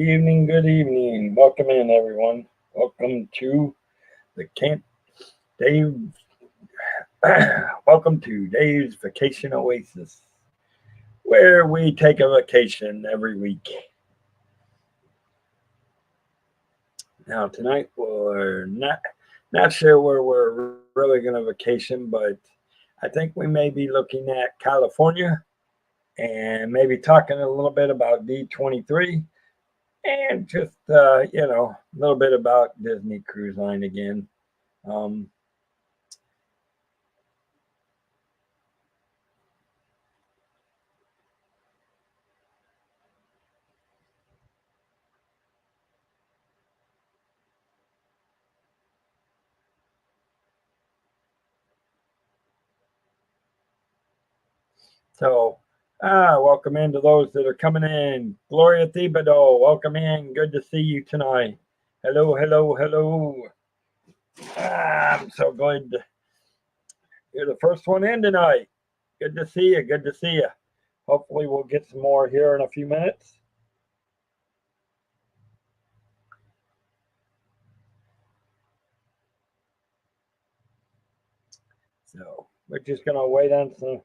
evening, good evening. Welcome in, everyone. Welcome to the Camp Dave. Welcome to Dave's Vacation Oasis, where we take a vacation every week. Now, tonight we're not sure where we're really going to vacation, but I think we may be looking at California and maybe talking a little bit about D23 and just a little bit about Disney Cruise Line again. Um, so, welcome in to those that are coming in. Gloria Thibodeau, welcome in. Good to see you tonight. Hello, hello, hello. I'm so glad you're the first one in tonight. Good to see you. Good to see you. Hopefully, we'll get some more here in a few minutes. So, we're just going to wait on some,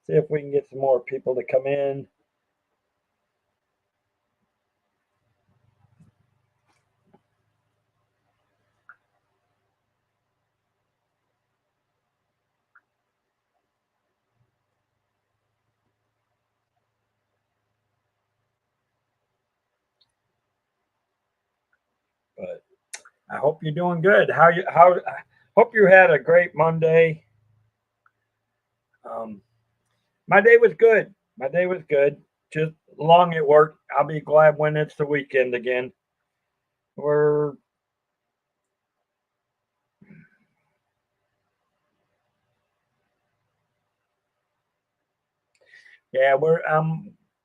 see if we can get some more people to come in. But I hope you're doing good. How hope you had a great Monday. Um, my day was good. My day was good. Just long at work. I'll be glad when it's the weekend again. We're yeah,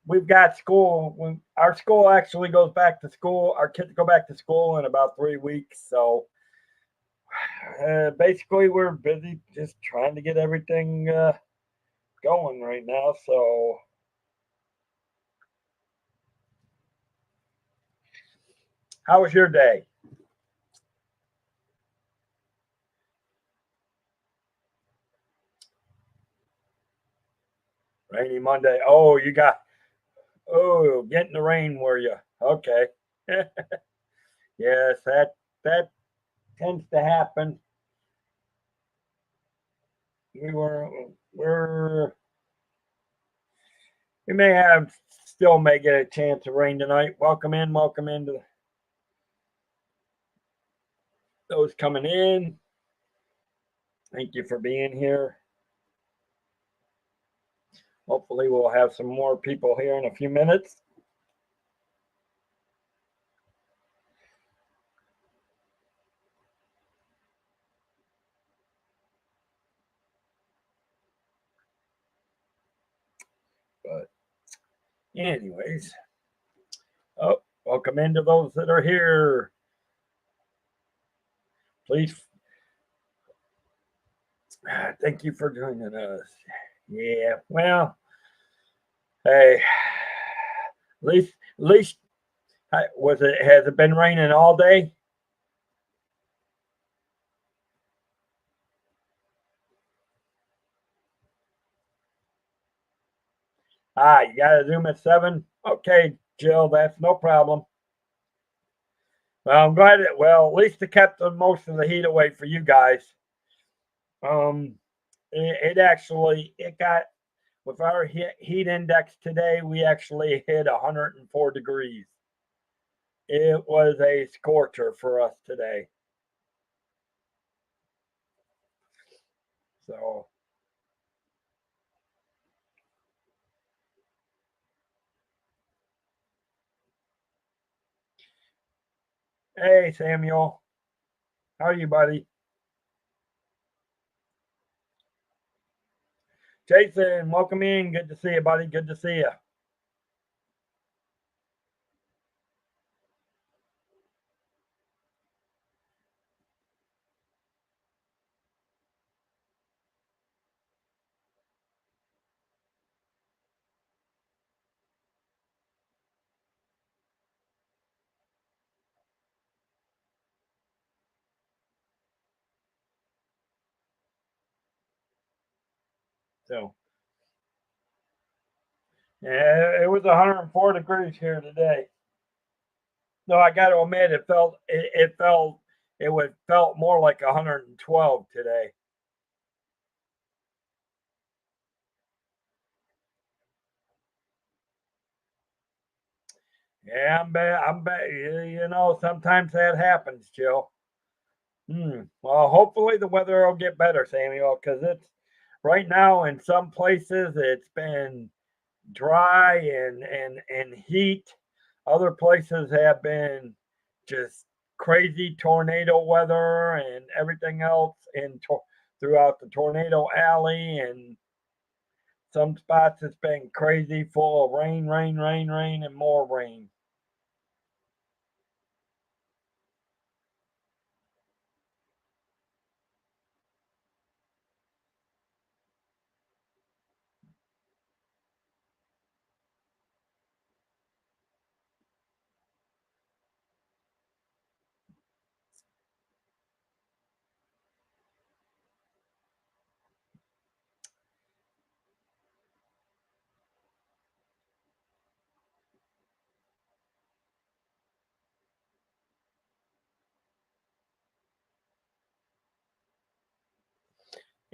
we've got school. Our school actually goes back to school. Our kids go back to school in about 3 weeks. So basically, we're busy just trying to get everything going right now. So how was your day? Rainy Monday. Oh, you got getting the rain, were you? Okay. Yes, that tends to happen. We were we're we may have still may get a chance of rain tonight. Welcome in to those coming in. Thank you for being here. Hopefully, we'll have some more people here in a few minutes. But anyways, oh, welcome into those that are here. Please, thank you for joining us. Yeah, well, hey, at least was it? Has it been raining all day? You got to Zoom at 7. Okay, Jill, that's no problem. Well, I'm glad it. Well, at least it kept most of the heat away for you guys. Um, it actually it got with our heat index today. We actually hit 104 degrees. It was a scorcher for us today. So, hey, Samuel, how are you, buddy? Jason, welcome in. Good to see you, buddy. Good to see you. So yeah, it was 104 degrees here today. No, I got to admit, it felt more like 112 today. Yeah, I'm bet. You know, sometimes that happens, Joe. Well, hopefully the weather will get better, Samuel, because it's right now in some places it's been dry and heat. Other places have been just crazy tornado weather and everything else throughout the tornado alley. And some spots it's been crazy full of rain, rain, rain, rain, and more rain.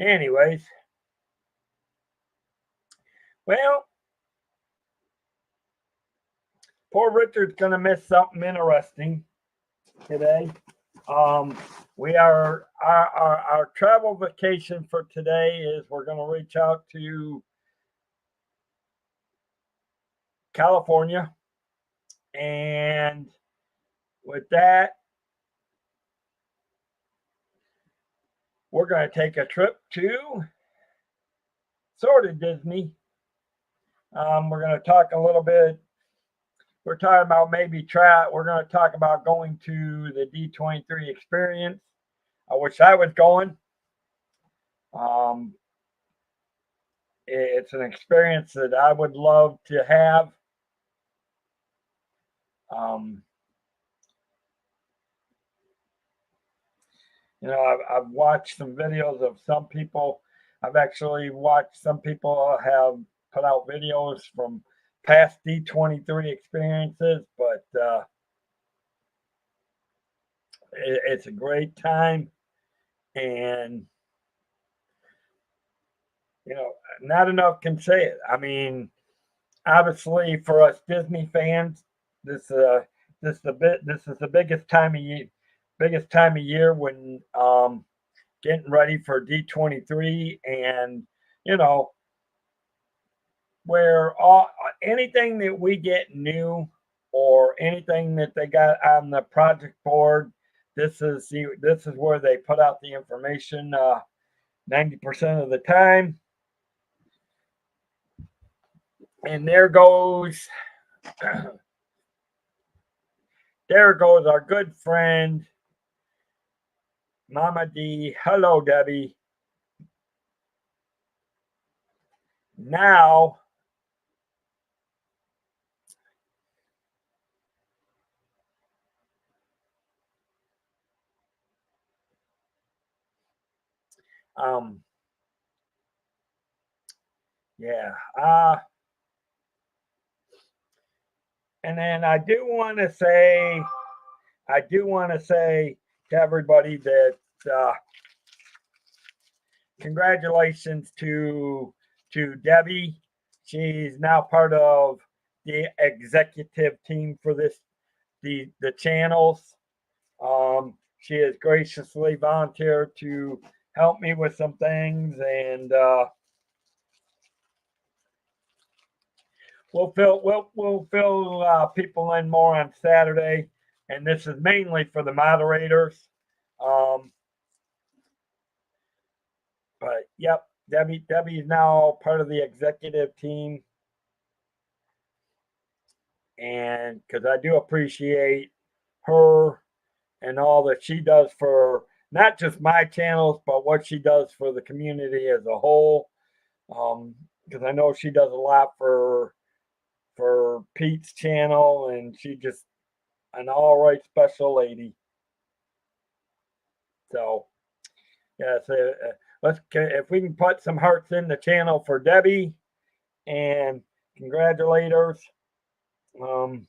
Anyways, well, poor Richard's gonna miss something interesting today. Um, we are our travel vacation for today is we're going to reach out to California, and with that, we're going to take a trip to sort of Disney. We're going to talk a little bit. We're talking about maybe try. We're going to talk about going to the D23 experience. I wish I was going. Um, it's an experience that I would love to have. Um, You know, I've watched some videos of some people. I've actually watched some people have put out videos from past D23 experiences, but it's a great time. And, you know, not enough can say it. I mean, obviously, for us Disney fans, this uh, this is the biggest time of year when getting ready for D23, and you know where anything that we get new or anything that they got on the project board, this is where they put out the information 90% of the time. And there goes our good friend Mama D. Hello, Debbie. Now, um, yeah. And then I do want to say to everybody that uh, congratulations to Debbie. She's now part of the executive team for the channels. She has graciously volunteered to help me with some things, and we'll fill people in more on Saturday. And this is mainly for the moderators. Um, but yep, Debbie is now part of the executive team, and because I do appreciate her and all that she does for not just my channels, but what she does for the community as a whole. Because I know she does a lot for Pete's channel, and she just an all right special lady. So yes, if we can put some hearts in the channel for Debbie and congratulate her. Um,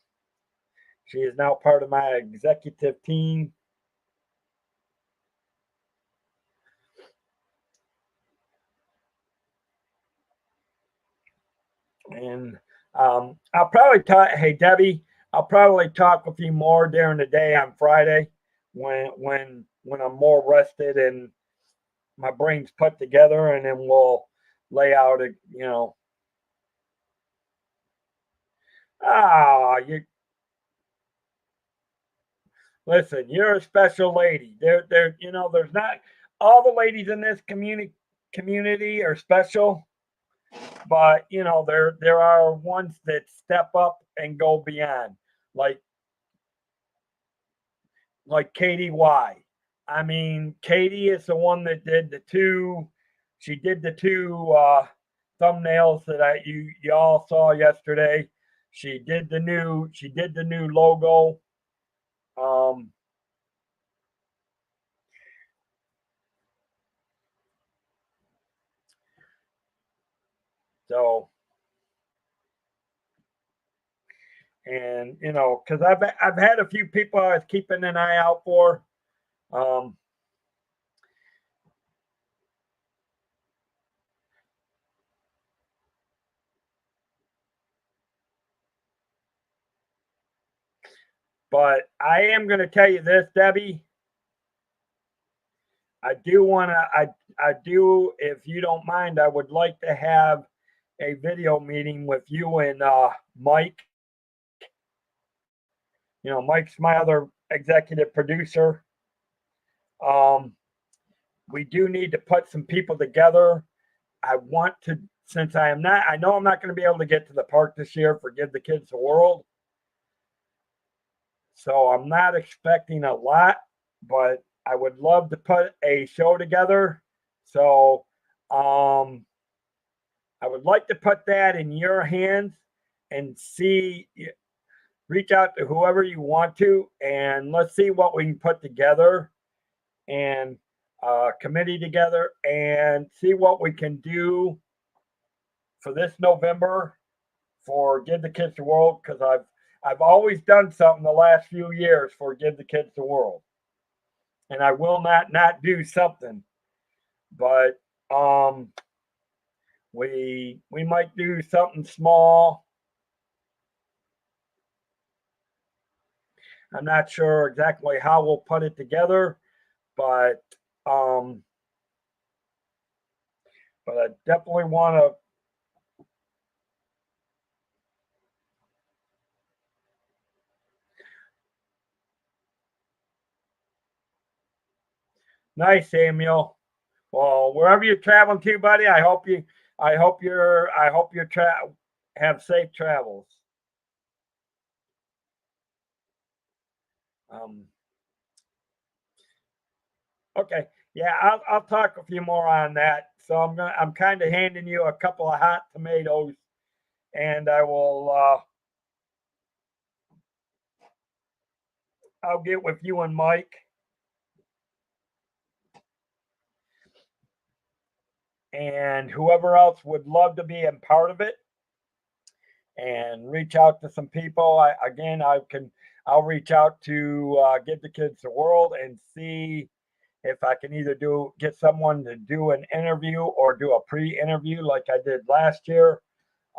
she is now part of my executive team. And I'll probably talk. Hey Debbie, I'll probably talk with you more during the day on Friday when I'm more rested and my brain's put together, and then we'll lay out a you listen. You're a special lady. There's not all the ladies in this community are special, but there are ones that step up and go beyond, like Katie Y. I mean, Katie is the one that did the two. She did the two thumbnails that you all saw yesterday. She did the new logo. Um, so and because I've had a few people I was keeping an eye out for. Um, but I am going to tell you this, Debbie. I do want to. I do, if you don't mind, I would like to have a video meeting with you and Mike. Mike's my other executive producer. Um, we do need to put some people together. I want to, since I know I'm not going to be able to get to the park this year for Give the Kids the World. So I'm not expecting a lot, but I would love to put a show together. So I would like to put that in your hands and reach out to whoever you want to, and let's see what we can put together and committee together and see what we can do for this November for Give the Kids the World, because I've always done something the last few years for Give the Kids the World, and I will not do something, but we might do something small. I'm not sure exactly how we'll put it together, but um, I definitely want to. Nice, Samuel. Well, wherever you're traveling to, buddy, I hope you have safe travels. Um, okay, yeah, I'll talk a few more on that. So I'm kind of handing you a couple of hot tomatoes, and I'll get with you and Mike and whoever else would love to be a part of it, and reach out to some people. I'll reach out to Give the Kids the World and see if I can either get someone to do an interview or do a pre-interview like I did last year.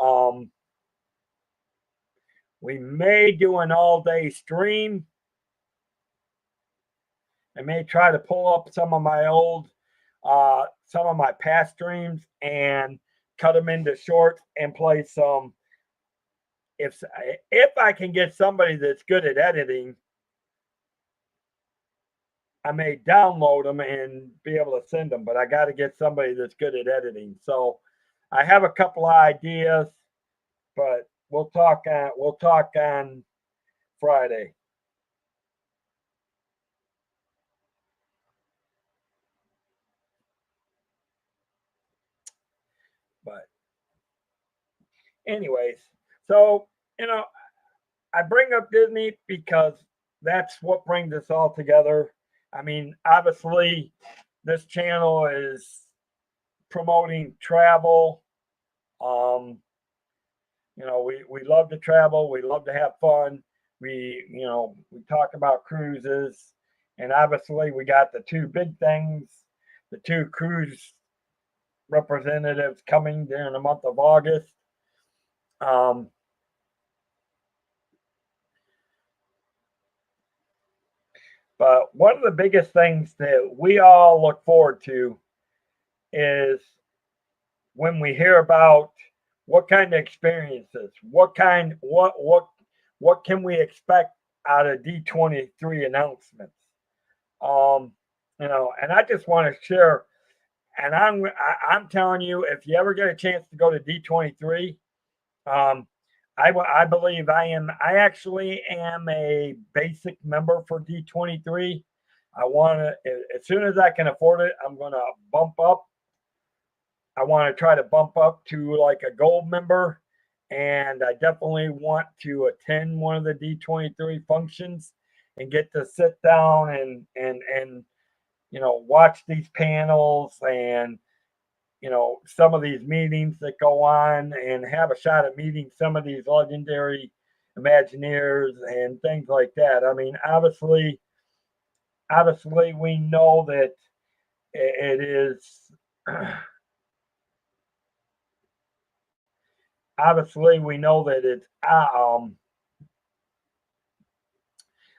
Um, we may do an all-day stream. I may try to pull up some of my past streams and cut them into shorts and play some. If I can get somebody that's good at editing, I may download them and be able to send them, but I got to get somebody that's good at editing. So I have a couple of ideas, but we'll talk on Friday. But anyways, so I bring up Disney because that's what brings us all together. I mean, obviously, this channel is promoting travel. Um, we love to travel. We love to have fun. We talk about cruises, and obviously we got the two big things, the two cruise representatives coming during the month of August. Um, but one of the biggest things that we all look forward to is when we hear about what kind of experiences, what can we expect out of D23 announcements. Um, and I just want to share, and I'm telling you, if you ever get a chance to go to D23, um, I believe I actually am a basic member for D23. I want to, as soon as I can afford it, I'm going to bump up. I want to try to bump up to like a gold member, and I definitely want to attend one of the D23 functions and get to sit down and watch these panels and some of these meetings that go on and have a shot at meeting some of these legendary Imagineers and things like that. I mean, obviously, we know that it is. Obviously, we know that it's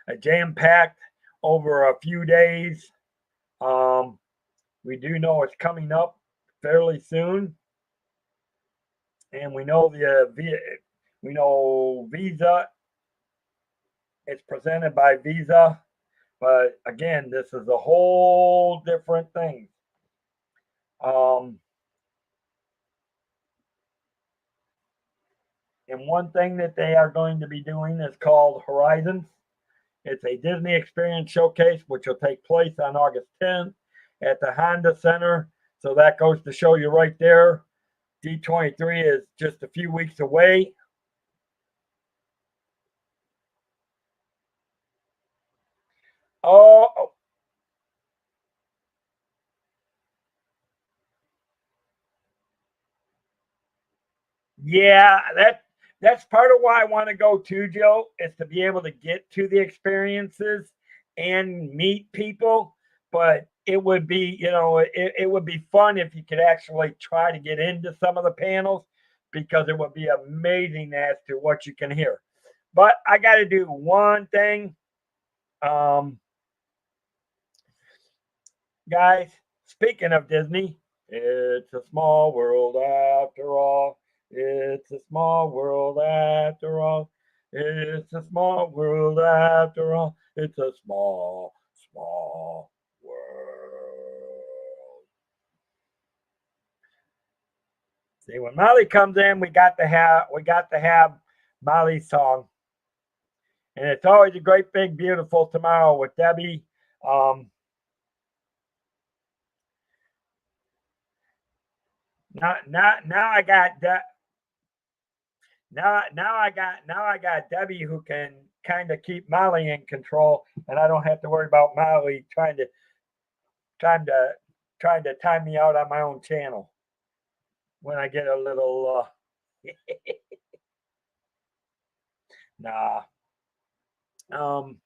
a jam packed over a few days. Um, we do know it's coming up fairly soon, and we know we know Visa. It's presented by Visa, but again, this is a whole different thing. Um, and one thing that they are going to be doing is called Horizons. It's a Disney Experience Showcase, which will take place on August 10th at the Honda Center. So that goes to show you right there. D23 is just a few weeks away. Oh, yeah, that's part of why I want to go too, Joe, is to be able to get to the experiences and meet people. But it would be, it would be fun if you could actually try to get into some of the panels because it would be amazing as to what you can hear. But I got to do one thing, um, guys. Speaking of Disney, it's a small world after all. It's a small world after all. It's a small world after all. It's a small, small world. See, when Molly comes in, we got to have Molly's song, and it's always a great, big, beautiful tomorrow with Debbie. Um, now I got that. Now I got Debbie who can kind of keep Molly in control, and I don't have to worry about Molly trying to trying to time me out on my own channel when I get a little nah. Um,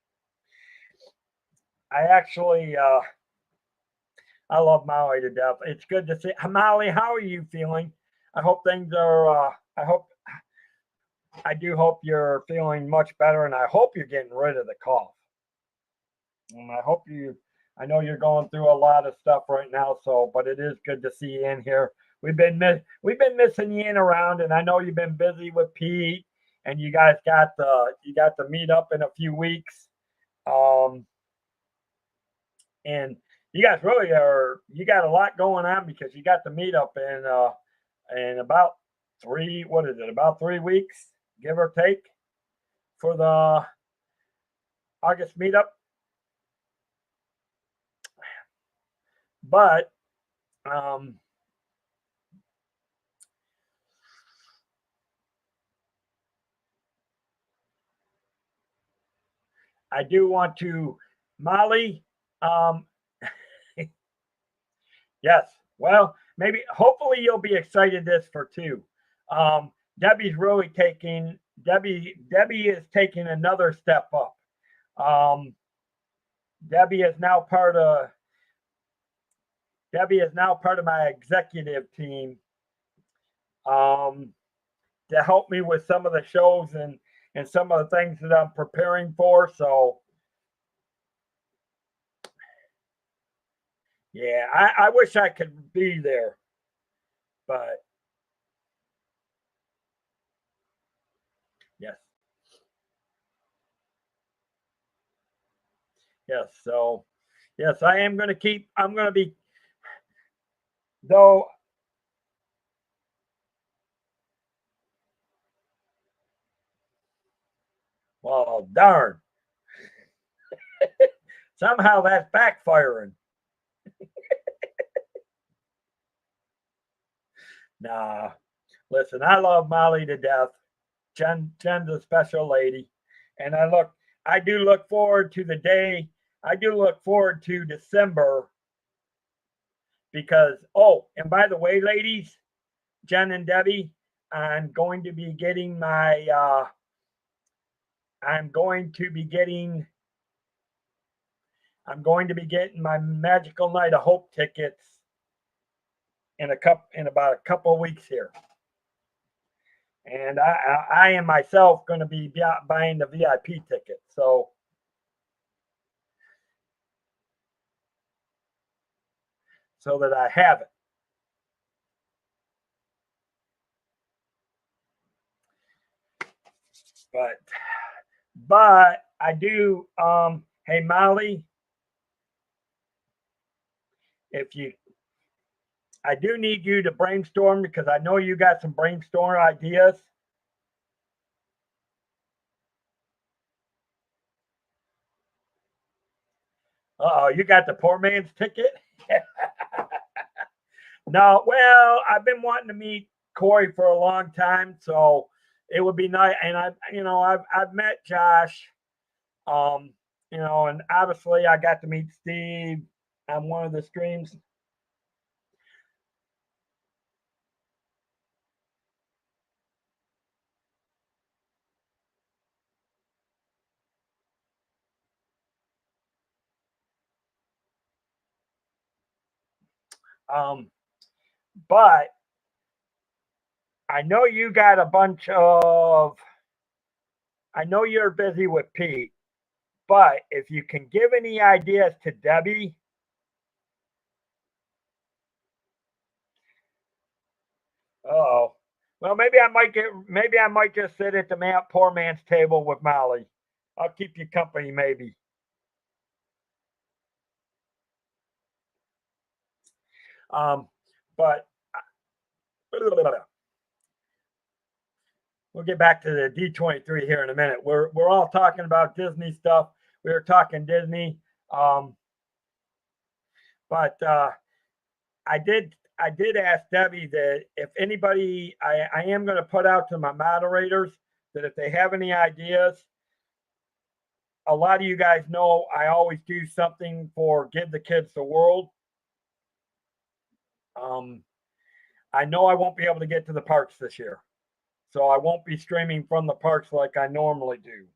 I actually I love Molly to death. It's good to see Molly. How are you feeling? I hope things are. I do hope you're feeling much better, and I hope you're getting rid of the cough. And I hope you. I know you're going through a lot of stuff right now, so but it is good to see you in here. We've been missing you in around, and I know you've been busy with Pete, and you got the meet up in a few weeks, um, and you guys really are. You got a lot going on because you got the meet up in about three. What is it? About 3 weeks, give or take, for the August meetup. But um, I do want to, Molly. Um, yes. Well, maybe hopefully you'll be excited this for too. Um, Debbie's really taking Debbie is taking another step up. Um, Debbie is now part of Debbie is now part of my executive team um, to help me with some of the shows and some of the things that I'm preparing for. So yeah, I wish I could be there, but yes, yes. So yes, I am going to keep. I'm going to be though. Well, darn. Somehow that's backfiring. Nah, listen, I love Molly to death. Jen's a special lady, and I do look forward to the day. I do look forward to December because and by the way, ladies, Jen and Debbie, I'm going to be getting my. I'm going to be getting. I'm going to be getting my Magical Night of Hope tickets in about a couple of weeks here. And I am myself going to be buying the VIP ticket, so that I have it. But I do. Hey Molly, if you, I do need you to brainstorm because I know you got some brainstorm ideas. Oh, you got the poor man's ticket. No, well, I've been wanting to meet Corey for a long time, so it would be nice. And I've met Josh, um, and obviously I got to meet Steve on one of the streams. Um, but I know you got a bunch of. I know you're busy with Pete, but if you can give any ideas to Debbie, oh, well, maybe I might just sit at the poor man's table with Molly. I'll keep you company, maybe. Um, but we'll get back to the D23 here in a minute. We're all talking about Disney stuff. We were talking Disney, um, but I did ask Debbie that if anybody, I am going to put out to my moderators that if they have any ideas, a lot of you guys know I always do something for Give the Kids the World. Um, I know I won't be able to get to the parks this year, so I won't be streaming from the parks like I normally do.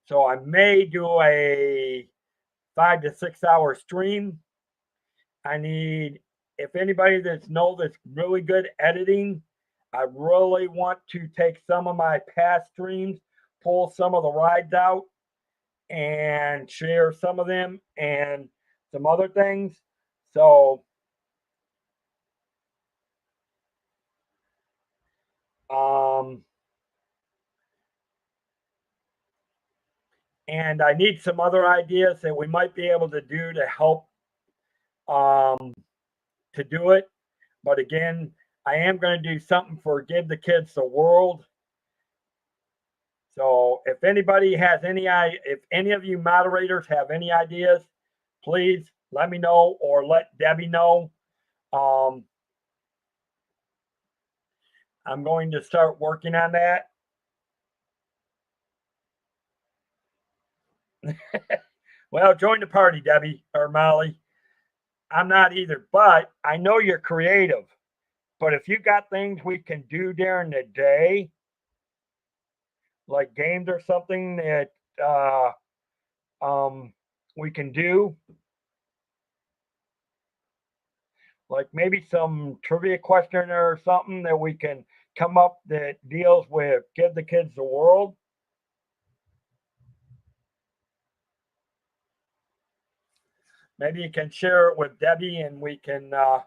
So I may do a 5 to 6 hour stream. I need, if anybody that's really good editing, I really want to take some of my past streams, pull some of the rides out, and share some of them and some other things. So, um, and I need some other ideas that we might be able to do to help um, to do it. But again, I am going to do something for Give the Kids the World. So if any of you moderators have any ideas, please let me know or let Debbie know. Um, I'm going to start working on that. Well, join the party, Debbie or Molly. I'm not either, but I know you're creative. But if you got things we can do during the day, like games or something that uh, we can do, like maybe some trivia question or something that we can come up that deals with give the kids the world. Maybe you can share it with Debbie, and we can. I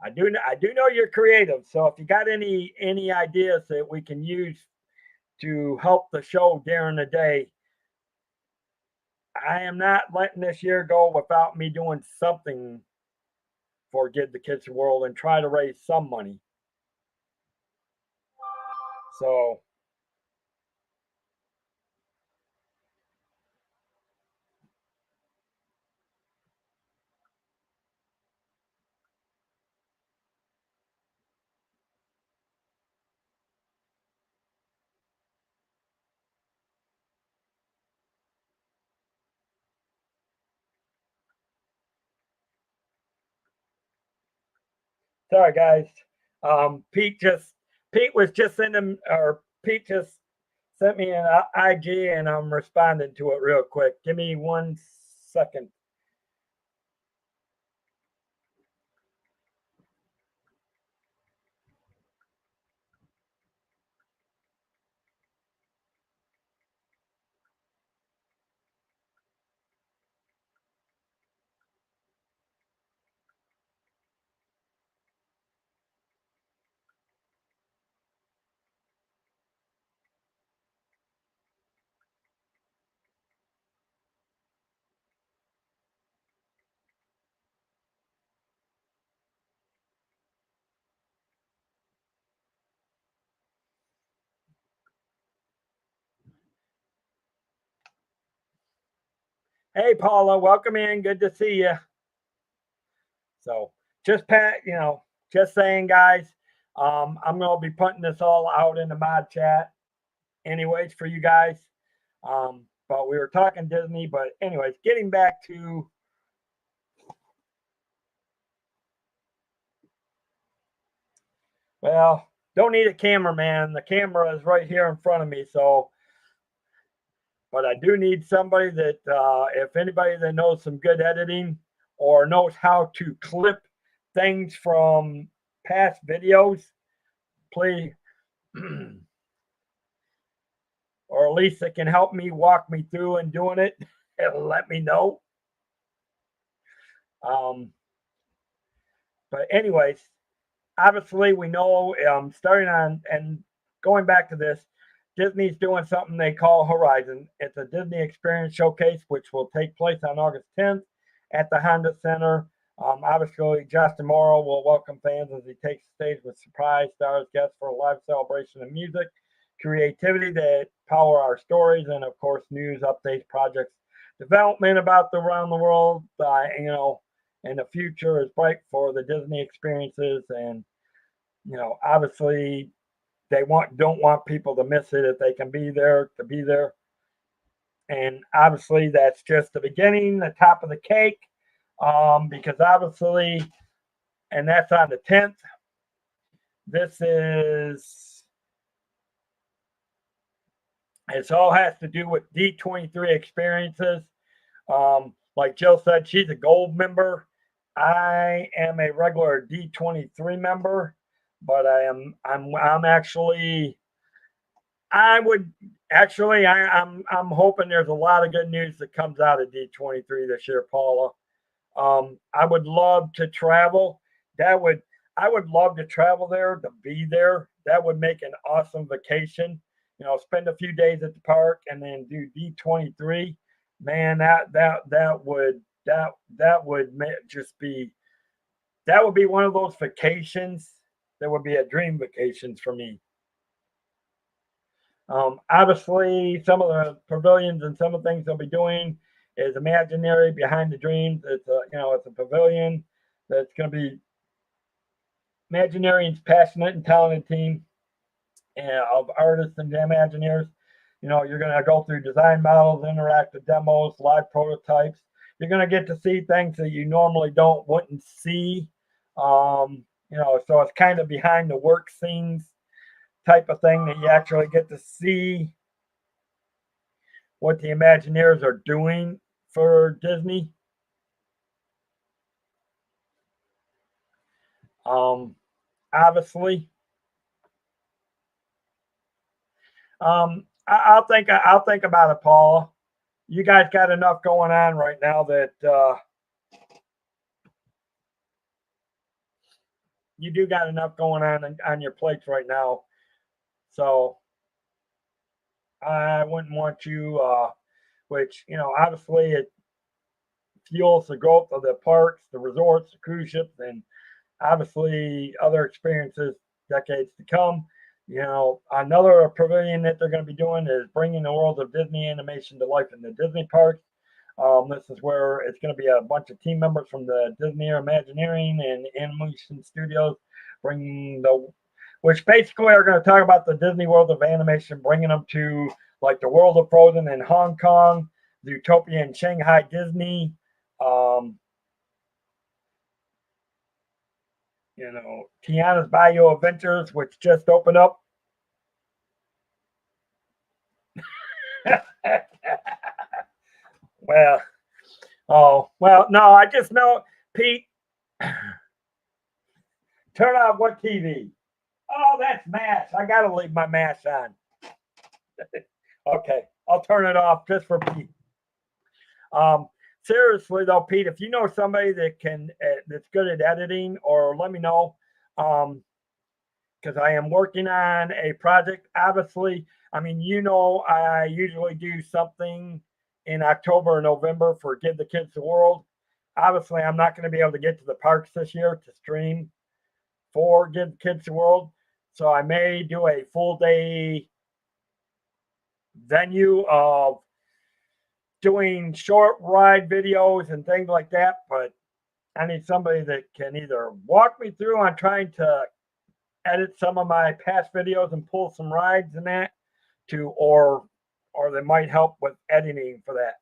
do know you're creative, so if you got any ideas that we can use to help the show during the day, I am not letting this year go without me doing something for Give the Kids the World and try to raise some money. So, sorry guys. Pete just Pete was just sending or Pete just sent me an IG and I'm responding to it real quick. Give me 1 second. Hey Paula, welcome in. Good to see you. So just just saying, guys. I'm gonna be putting this all out in the mod chat, anyways, for you guys. But we were talking Disney, but anyways, getting back to well, don't need a cameraman. The camera is right here in front of me, so but I do need somebody that if anybody that knows some good editing or knows how to clip things from past videos, please or at least it can help me walk me through and doing it and let me know. Um, but anyways, obviously we know starting on and going back to this, Disney's doing something they call Horizon. It's a Disney Experience Showcase, which will take place on August 10th at the Honda Center. Obviously, Justin Morrow will welcome fans as he takes the stage with surprise stars, guests for a live celebration of music, creativity that power our stories, and of course, news, updates, projects, development about the around the world. And the future is bright for the Disney experiences, and obviously they don't want people to miss it if they can be there to be there. And obviously that's just the beginning, the top of the cake, because obviously, and that's on the 10th. This is it all has to do with D23 experiences. Like Jill said, she's a gold member. I am a regular D23 member, but I'm actually I would actually I'm hoping there's a lot of good news that comes out of D23 this year, Paula. I would love to travel. That would I would love to travel there to be there. That would make an awesome vacation. Spend a few days at the park and then do D23. Man, that would just be that would be one of those vacations that would be a dream vacations for me. Obviously, some of the pavilions and some of the things they'll be doing is Imaginary Behind the Dreams. It's a pavilion that's going to be Imaginarian's passionate and talented team of artists and Imagineers. You're going to go through design models, interactive demos, live prototypes, You're going to get to see things that you normally wouldn't see. So it's kind of behind the work scenes type of thing that you actually get to see what the Imagineers are doing for Disney. Obviously, I'll think about it, Paula. You guys got enough going on right now that you do got enough going on your plates right now. So I wouldn't want you, which obviously it fuels the growth of the parks, the resorts, the cruise ships, and obviously other experiences decades to come. Another pavilion that they're going to be doing is bringing the world of Disney animation to life in the Disney parks. This is where it's going to be a bunch of team members from the Disney Imagineering and Animation Studios bringing which basically are going to talk about the Disney world of animation, bringing them to like the world of Frozen in Hong Kong, Zootopia in Shanghai Disney, Tiana's Bayou Adventures, which just opened up. well, no, I just know, Pete, turn on what TV? Oh, that's MASH. I got to leave my MASH on. Okay, I'll turn it off just for Pete. Seriously though, Pete, if you know somebody that that's good at editing, or let me know, because I am working on a project. Obviously, I usually do something in October or November for Give the Kids the World. Obviously, I'm not going to be able to get to the parks this year to stream for Give the Kids the World, so I may do a full day venue of doing short ride videos and things like that, but I need somebody that can either walk me through on trying to edit some of my past videos and pull some rides and that or they might help with editing for that.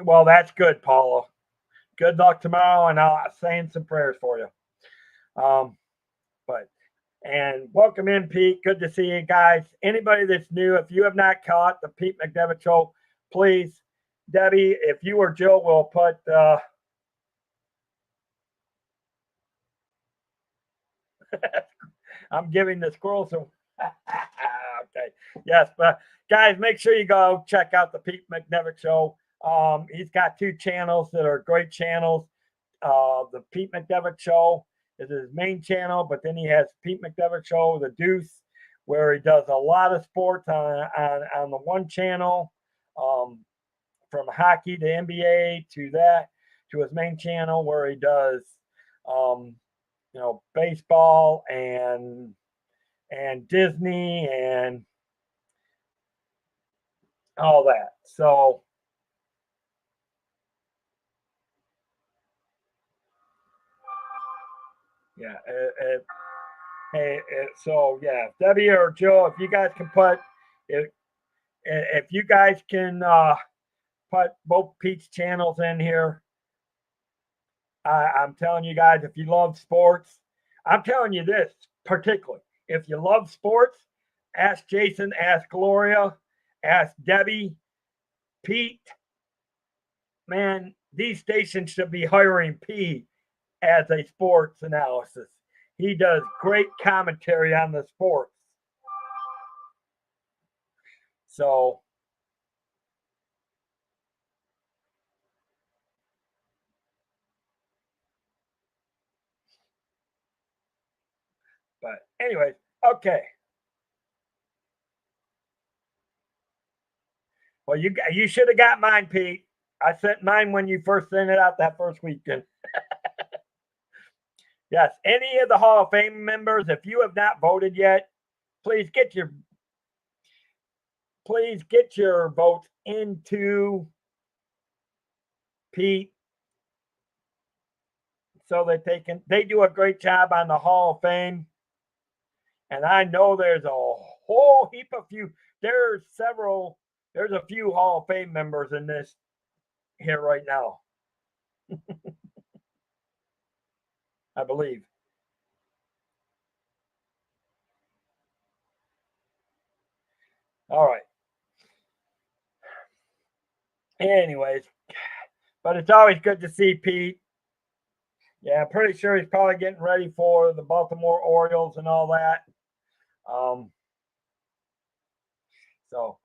Well, that's good, Paula. Good luck tomorrow, and I'll saying some prayers for you. And welcome in, Pete. Good to see you guys. Anybody that's new, if you have not caught the Pete McDevitt Show, please, Debbie, if you or Jill will put I'm giving the squirrel some. Okay. Yes, but guys, make sure you go check out the Pete McDevitt Show. He's got 2 channels that are great channels. The Pete McDevitt Show is his main channel, but then he has Pete McDevitt Show, The Deuce, where he does a lot of sports on the one channel, from hockey to NBA to his main channel where he does baseball and Disney and all that. So yeah, so yeah, Debbie or Joe, if you guys can put if you guys can put both Pete's channels in here, I'm telling you guys, if you love sports, I'm telling you this particularly, if you love sports, ask Jason, ask Gloria, ask Debbie, Pete. Man, these stations should be hiring Pete as a sports analysis. He does great commentary on the sports. So but anyway, okay. Well, you should have got mine, Pete. I sent mine when you first sent it out that first weekend. Yes, any of the Hall of Fame members, if you have not voted yet, please get your votes into Pete so that they do a great job on the Hall of Fame. And I know there's a whole heap of there's several, there's a few Hall of Fame members in this here right now, I believe. All right. Anyways, but it's always good to see Pete. Yeah, I'm pretty sure he's probably getting ready for the Baltimore Orioles and all that. Um, so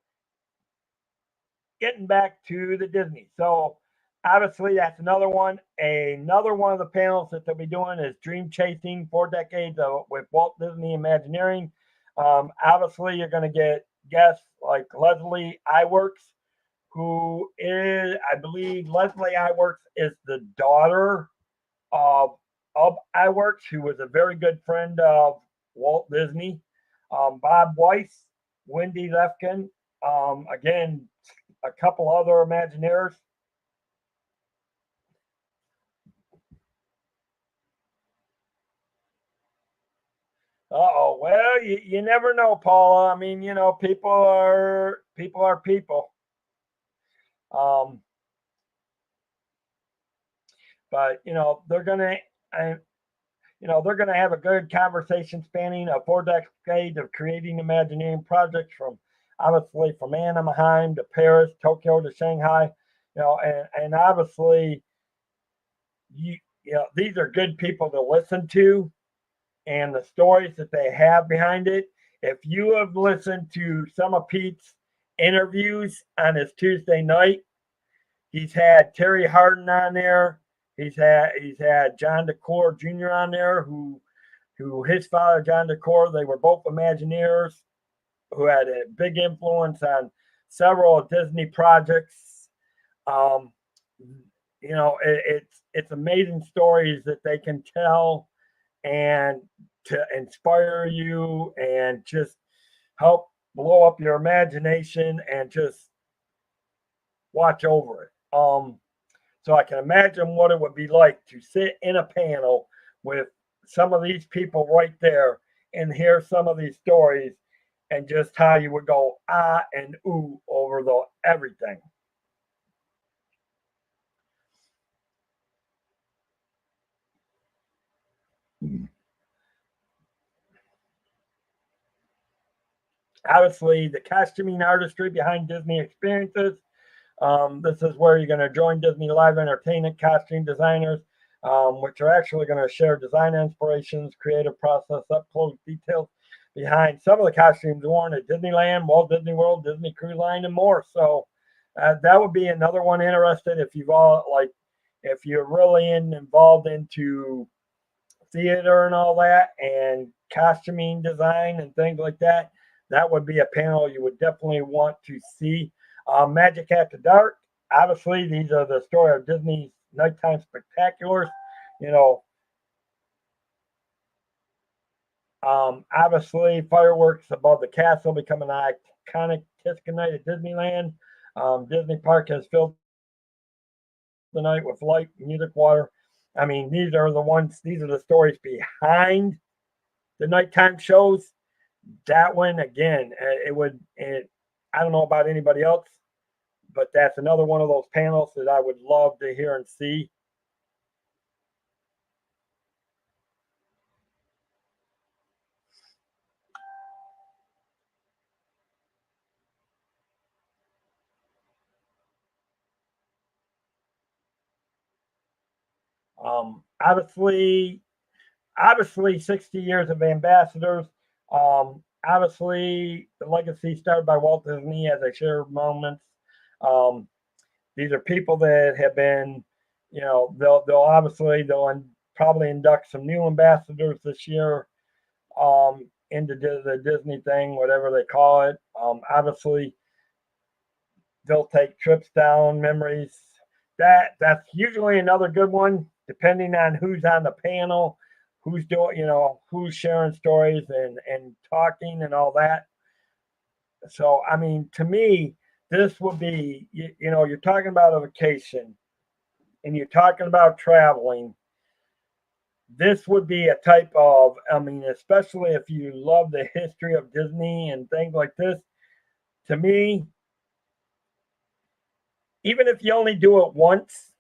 getting back to the Disney. So obviously that's another one. Another one of the panels that they'll be doing is Dream Chasing 4 Decades with Walt Disney Imagineering. Obviously you're going to get guests like Leslie Iwerks, who is, I believe, Leslie Iwerks is the daughter of Iwerks, who was a very good friend of Walt Disney. Bob Weiss, Wendy Lefkin, again, a couple other Imagineers. Oh well, you never know, Paula. I mean, people are people. Um, but they're gonna, I, they're gonna have a good conversation spanning 4 decades of creating Imagineering projects from obviously from Anaheim to Paris, Tokyo to Shanghai. And obviously these are good people to listen to and the stories that they have behind it. If you have listened to some of Pete's interviews on his Tuesday night, he's had Terry Harden on there. He's had John DeCore Jr. on there, who his father John DeCore, they were both Imagineers, who had a big influence on several Disney projects. Um, it's amazing stories that they can tell and to inspire you and just help blow up your imagination and just watch over it. So I can imagine what it would be like to sit in a panel with some of these people right there and hear some of these stories and just how you would go and ooh over the everything. Obviously, the costuming artistry behind Disney experiences. This is where you're going to join Disney Live Entertainment costume designers, which are actually going to share design inspirations, creative process, up close details behind some of the costumes worn at Disneyland, Walt Disney World, Disney Cruise Line, and more. So that would be another one interested if you've all like if you're really involved into theater and all that and costuming design and things like that. That would be a panel you would definitely want to see. Magic After Dark. Obviously, these are the story of Disney's nighttime spectaculars. You know, obviously, fireworks above the castle become an iconic Tuscan night at Disneyland. Disney Park has filled the night with light, music, water. I mean, these are the ones. These are the stories behind the nighttime shows. That one again, it would. I don't know about anybody else, but that's another one of those panels that I would love to hear and see. Obviously, 60 years of ambassadors. Obviously, the legacy started by Walt Disney as I share moments. Um, these are people that have been, they'll obviously probably induct some new ambassadors this year into the Disney thing, whatever they call it. Obviously, they'll take trips down memories. That's usually another good one, depending on who's on the panel, who's doing, who's sharing stories and talking and all that. So, I mean, to me, this would be, you're talking about a vacation and you're talking about traveling. This would be a type of, I mean, especially if you love the history of Disney and things like this, to me, even if you only do it once,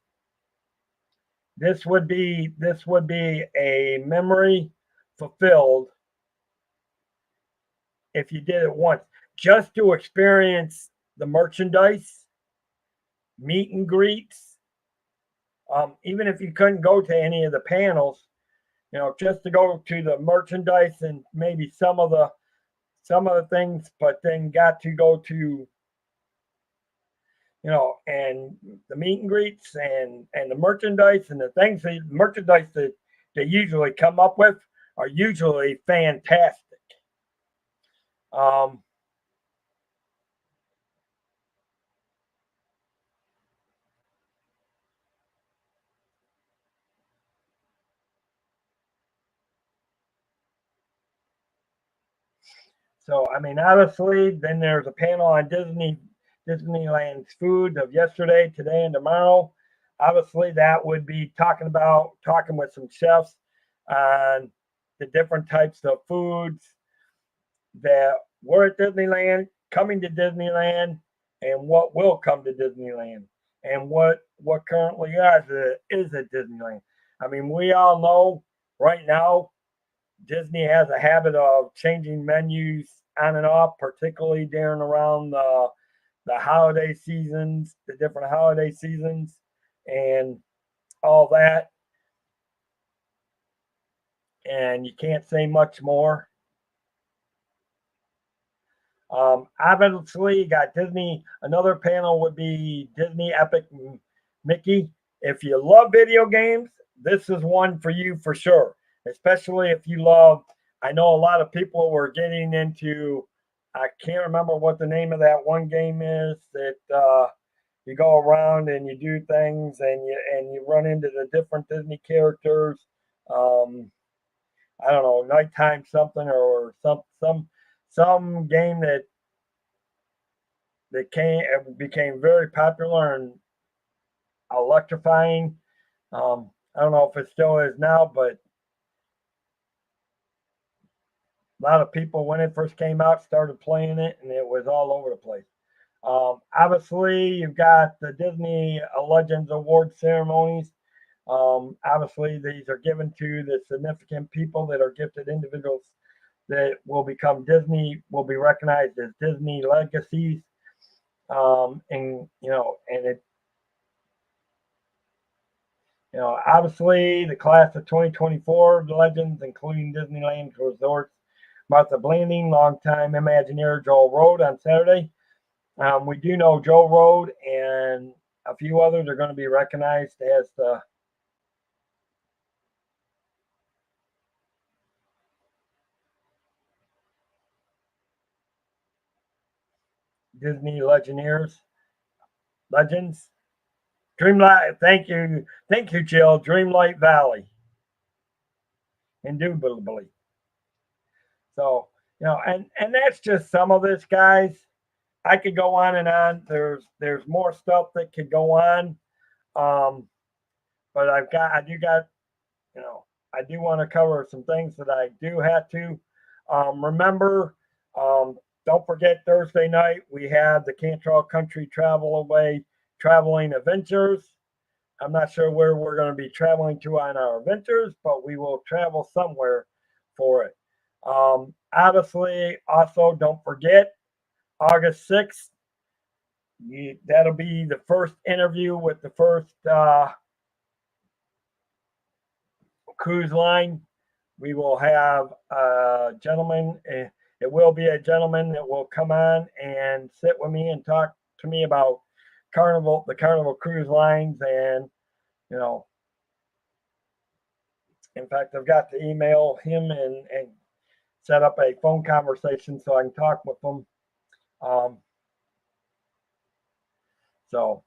this would be a memory fulfilled if you did it once, just to experience the merchandise, meet and greets. Even if you couldn't go to any of the panels, just to go to the merchandise and maybe some of the things, but then got to go to and the meet and greets and the merchandise and the things, the merchandise that they usually come up with are usually fantastic. Um, so I mean, obviously, then there's a panel on Disneyland's food of yesterday, today, and tomorrow. Obviously, that would be talking with some chefs on the different types of foods that were at Disneyland, coming to Disneyland, and what will come to Disneyland, and what currently is at Disneyland. I mean, we all know right now Disney has a habit of changing menus on and off, particularly during around the holiday seasons, the different holiday seasons, and all that. And you can't say much more. Obviously, you got Disney. Another panel would be Disney Epic Mickey. If you love video games, this is one for you for sure. Especially if you love. I know a lot of people were getting into. I can't remember what the name of that one game is that you go around and you do things and you run into the different Disney characters. Um, I don't know, nighttime something or some game that became very popular and electrifying. I don't know if it still is now, but a lot of people when it first came out started playing it, and it was all over the place. Obviously, you've got the Disney Legends Award ceremonies. Obviously, these are given to the significant people that are gifted individuals that will be recognized as Disney legacies. And it obviously, the class of 2024 legends, including Disneyland Resorts, Martha Blanding, longtime Imagineer Joel Road on Saturday. We do know Joel Road and a few others are going to be recognized as the Disney Legends. Dreamlight, thank you, Jill. Dreamlight Valley, indubitably. So and that's just some of this, guys. I could go on and on. There's more stuff that could go on, um, but I do got I do want to cover some things that I do have to remember. Um, don't forget Thursday night we have the Cantrell Country Travel Away Traveling Adventures. I'm not sure where we're going to be traveling to on our adventures, but we will travel somewhere for it. Obviously, also don't forget August 6th. That'll be the first interview with the first cruise line. We will have a gentleman. It will be a gentleman that will come on and sit with me and talk to me about the Carnival Cruise Lines, and you know, in fact, I've got to email him and set up a phone conversation so I can talk with him. Um, so,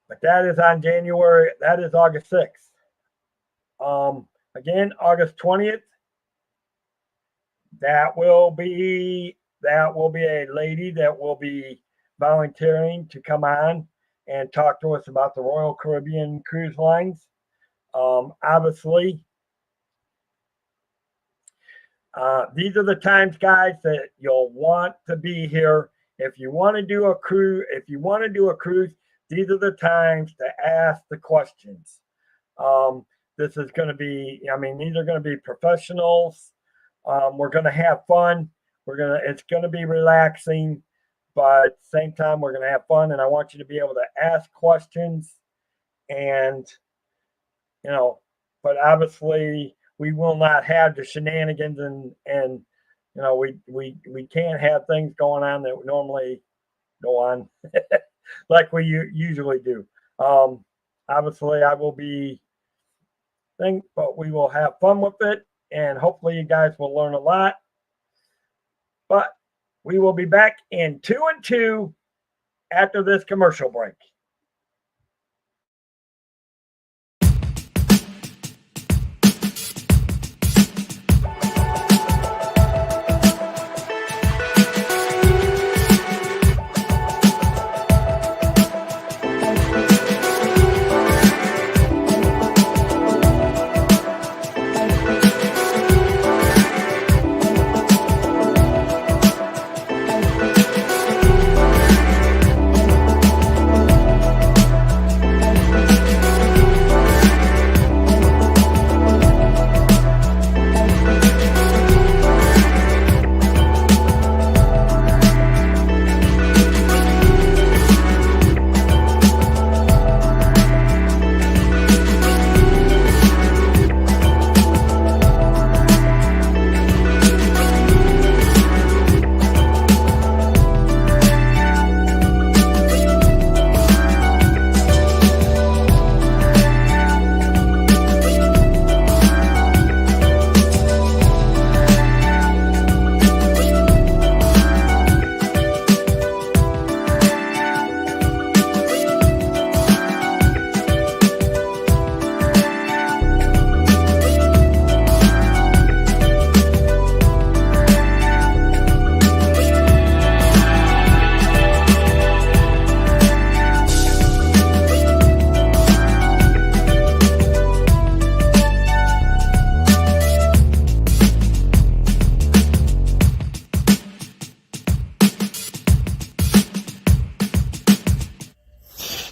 but that is on January. That is August 6th. Again, August 20th. That will be a lady that will be volunteering to come on and talk to us about the Royal Caribbean cruise lines. Obviously, These are the times, guys, that you'll want to be here. If you want to do a cruise, these are the times to ask the questions. Um, this is going to be, I mean, these are going to be professionals. We're going to have fun. It's going to be relaxing, but at the same time, we're going to have fun. And I want you to be able to ask questions and, you know, but obviously we will not have the shenanigans and, we can't have things going on that normally go on like we usually do. Um, Obviously, I will be but we will have fun with it, and hopefully, you guys will learn a lot. But we will be back in 2 and 2 after this commercial break.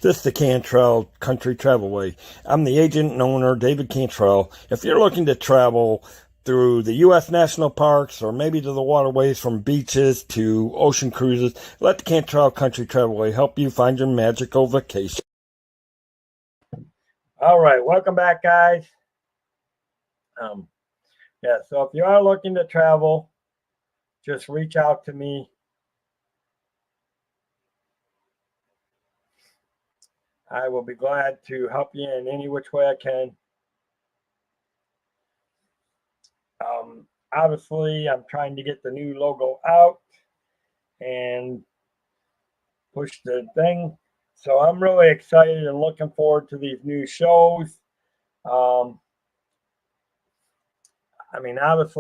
This is the Cantrell Country Travelway. I'm the agent and owner, David Cantrell. If you're looking to travel through the U.S. national parks or maybe to the waterways from beaches to ocean cruises, let the Cantrell Country Travelway help you find your magical vacation. All right, welcome back, guys. So if you are looking to travel, just reach out to me. I will be glad to help you in any which way I can. Obviously, I'm trying to get the new logo out and push the thing. So I'm really excited and looking forward to these new shows. Obviously,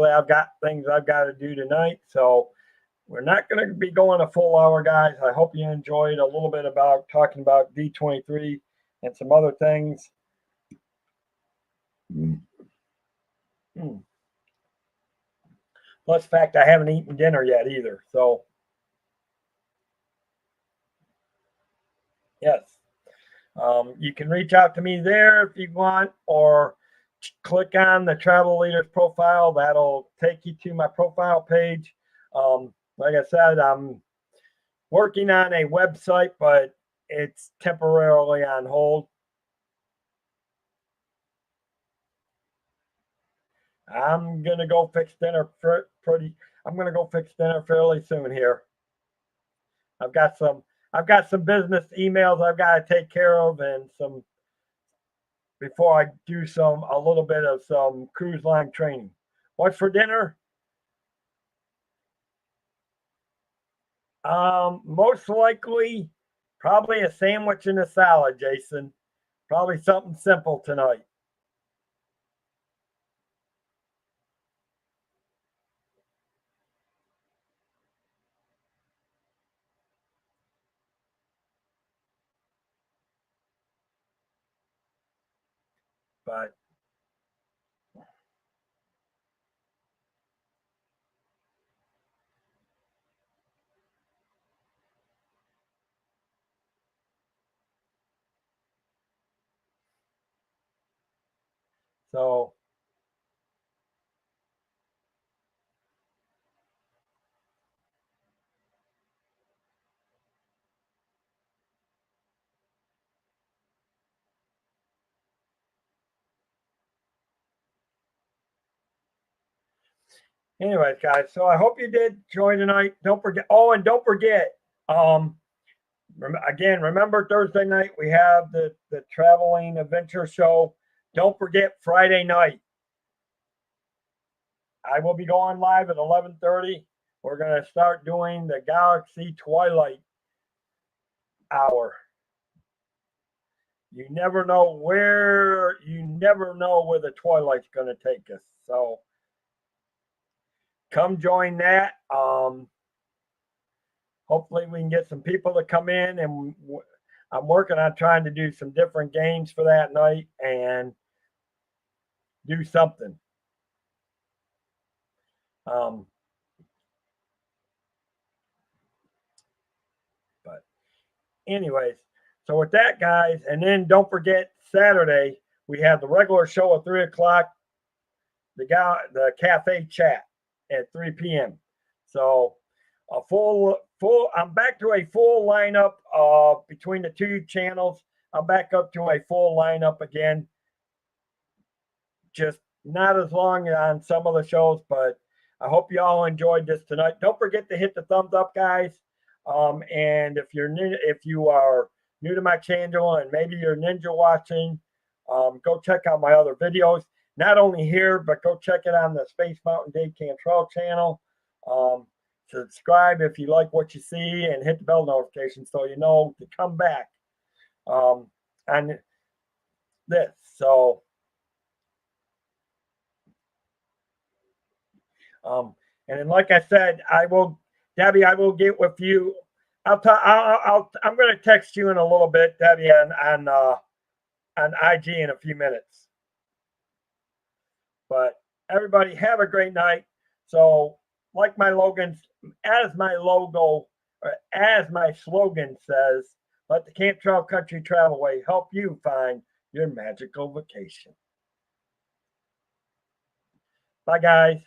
I've got things I've got to do tonight. So we're not going to be going a full hour, guys. I hope you enjoyed a little bit about talking about D23 and some other things. Plus, fact, I haven't eaten dinner yet either. So, yes, you can reach out to me there if you want, or click on the Travel Leaders profile. That'll take you to my profile page. Like I said, I'm working on a website, but it's temporarily on hold. I'm gonna go fix dinner I'm gonna go fix dinner fairly soon here. I've got some business emails I've got to take care of, and some before I do a little bit of some cruise line training. What's for dinner? Most likely, probably a sandwich and a salad, Jason. Probably something simple tonight. But So anyways, guys, so I hope you did join tonight. Don't forget. Oh, and don't forget. Um, Again, remember Thursday night we have the traveling adventure show. Don't forget Friday night. I will be going live at 11:30. We're gonna start doing the Galaxy Twilight Hour. You never know where the Twilight's gonna take us. So come join that. Hopefully we can get some people to come in, and I'm working on trying to do some different games for that night and do something. Um, but anyways, so with that, guys, and then don't forget Saturday we have the regular show at 3 o'clock. The cafe chat at 3 p.m. So a full. I'm back to a full lineup between the two channels. I'm back up to a full lineup again. Just not as long on some of the shows, but I hope you all enjoyed this tonight. Don't forget to hit the thumbs up, guys. And if you are new to my channel and maybe you're ninja watching, go check out my other videos. Not only here, but go check it on the Space Mountain Dave Cantrell channel. Subscribe if you like what you see, and hit the bell notification so you know to come back on this. So, and then, like I said, Debbie, I will get with you. I'm going to text you in a little bit, Debbie, on IG in a few minutes. But everybody have a great night. So, like my Logan, as my logo, or as my slogan says, let the Cantrell Country Travelway help you find your magical vacation. Bye, guys.